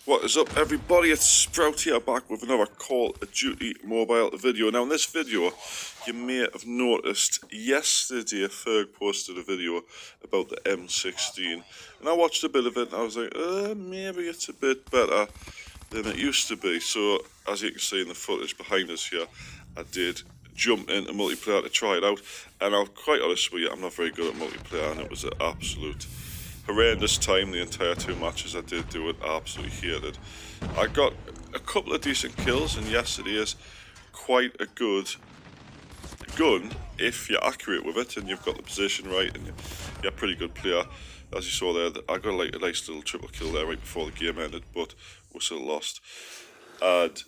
What is up, everybody? It's Sprout here, back with another Call of Duty mobile video. Now in this video, you may have noticed yesterday Ferg posted a video about the M16, and I watched a bit of it and I was like, maybe it's a bit better than it used to be. So as you can see in the footage behind us here, I did jump into multiplayer to try it out, and I'll quite honest with you, I'm not very good at multiplayer, and it was an absolute horrendous time. The entire 2 matches I did do it, I absolutely hated. I got a couple of decent kills, and yes, it is quite a good gun if you're accurate with it and you've got the position right and you're a pretty good player. As you saw there, I got like a nice little triple kill there right before the game ended, but we still lost. And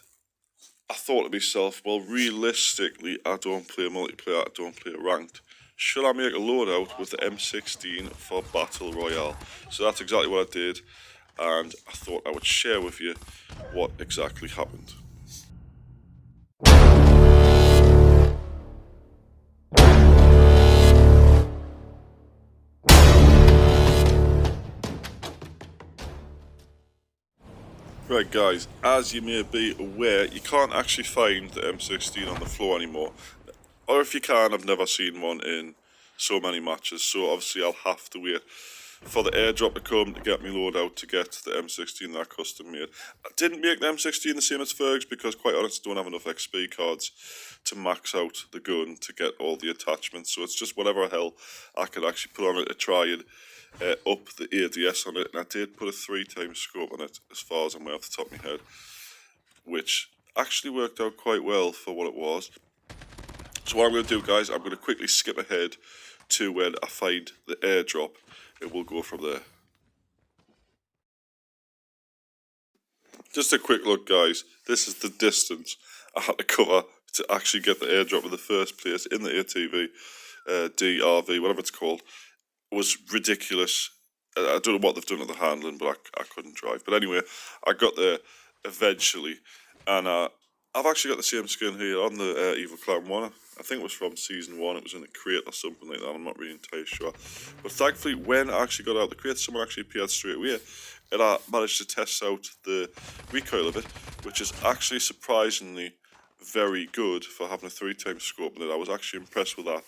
I thought to myself, well, realistically, I don't play multiplayer, I don't play ranked. Should I make a loadout with the M16 for Battle Royale? So that's exactly what I did, and I thought I would share with you what exactly happened. Right guys, as you may be aware, you can't actually find the M16 on the floor anymore. Or if you can, I've never seen one in so many matches, so obviously I'll have to wait for the airdrop to come to get me loadout to get the M16 that I custom made. I didn't make the M16 the same as Ferg's because, quite honestly, I don't have enough XP cards to max out the gun to get all the attachments, so it's just whatever hell I could actually put on it to try and up the ADS on it. And I did put a 3x scope on it, as far as I'm aware off the top of my head, which actually worked out quite well for what it was. So what I'm going to do, guys, I'm going to quickly skip ahead to when I find the airdrop, and we'll go from there. Just a quick look, guys. This is the distance I had to cover to actually get the airdrop in the first place in the ATV, DRV, whatever it's called. It was ridiculous. I don't know what they've done to the handling, but I couldn't drive. But anyway, I got there eventually, and I've actually got the same skin here on the Evil Clown one. I think it was from Season 1, it was in a crate or something like that, I'm not really entirely sure. But thankfully, when I actually got out of the crate, someone actually appeared straight away, and I managed to test out the recoil of it, which is actually surprisingly very good for having a 3x scope in it. I was actually impressed with that.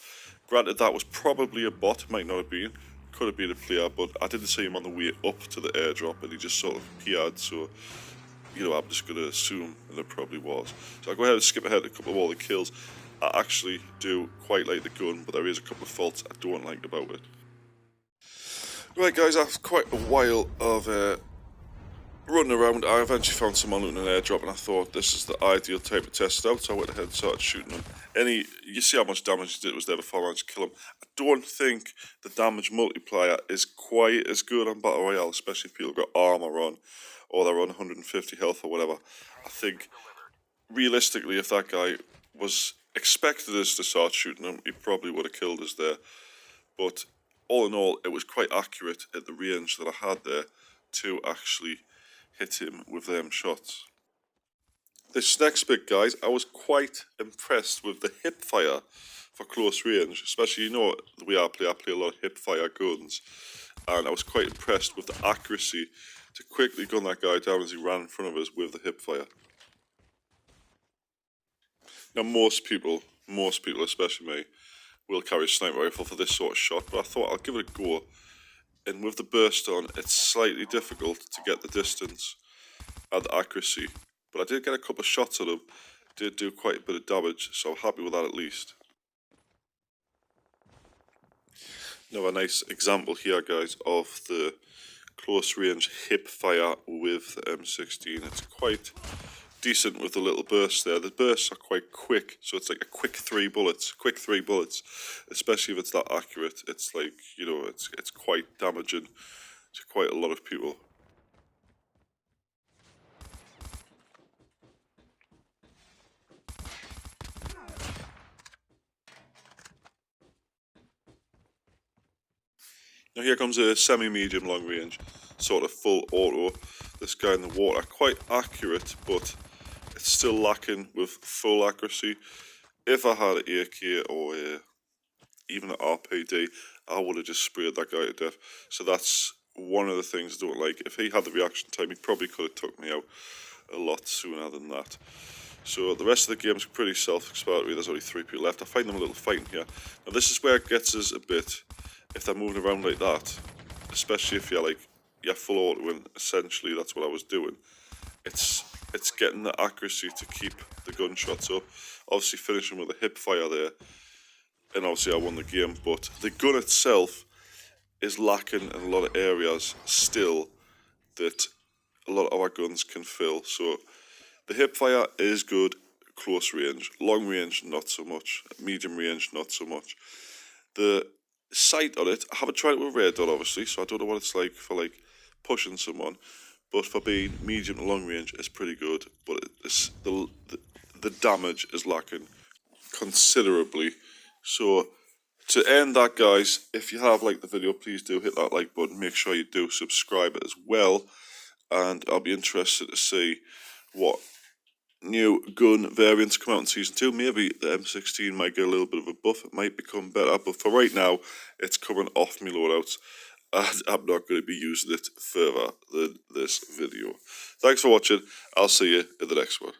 Granted, that was probably a bot, might not have been, could have been a player, but I didn't see him on the way up to the airdrop, and he just sort of appeared, so you know, I'm just going to assume that it probably was. So I'll go ahead and skip ahead to a couple of all the kills. I actually do quite like the gun, but there is a couple of faults I don't like about it. Right guys, after quite a while of running around, I eventually found someone looting an airdrop, and I thought this is the ideal time to test it out, so I went ahead and started shooting him. You see how much damage he did was there before I managed to kill him. I don't think the damage multiplier is quite as good on Battle Royale, especially if people got armor on, or they're on 150 health or whatever. I think, realistically, if that guy was expected us to start shooting him, he probably would have killed us there. But all in all, it was quite accurate at the range that I had there to actually hit him with them shots. This next bit, guys, I was quite impressed with the hip fire for close range, especially, you know, the way I play a lot of hip fire guns, and I was quite impressed with the accuracy to quickly gun that guy down as he ran in front of us with the hip fire. Now, most people, especially me, will carry a sniper rifle for this sort of shot, but I thought I'll give it a go. And with the burst on, it's slightly difficult to get the distance and the accuracy. But I did get a couple of shots at him, did do quite a bit of damage, so I'm happy with that at least. Now a nice example here, guys, of the close range hip fire with the M16. It's quite decent with the little bursts there. The bursts are quite quick, so it's like a quick three bullets, especially if it's that accurate. It's like, you know, it's quite damaging to quite a lot of people. Now here comes a semi-medium long range, sort of full auto. This guy in the water, quite accurate, but it's still lacking with full accuracy. If I had an AK or even an RPD, I would have just sprayed that guy to death. So that's one of the things I don't like. If he had the reaction time, he probably could have took me out a lot sooner than that. So the rest of the game's pretty self-explanatory. There's only 3 people left. I find them a little fighting here. Now this is where it gets us a bit, if they're moving around like that, especially if you're full auto, and essentially that's what I was doing. It's getting the accuracy to keep the gunshots up. Obviously finishing with a hip fire there, and obviously I won the game, but the gun itself is lacking in a lot of areas still that a lot of our guns can fill. So the hip fire is good, close range, long range not so much, medium range not so much. The sight on it, I haven't tried it with red dot obviously, so I don't know what it's like for like pushing someone, but for being medium to long range it's pretty good, but the damage is lacking considerably. So to end that, guys, if you have liked the video, please do hit that like button. Make sure you do subscribe as well, and I'll be interested to see what new gun variants come out in Season 2. Maybe the M16 might get a little bit of a buff, it might become better, but for right now, it's coming off my loadouts, and I'm not going to be using it further than this video. Thanks for watching, I'll see you in the next one.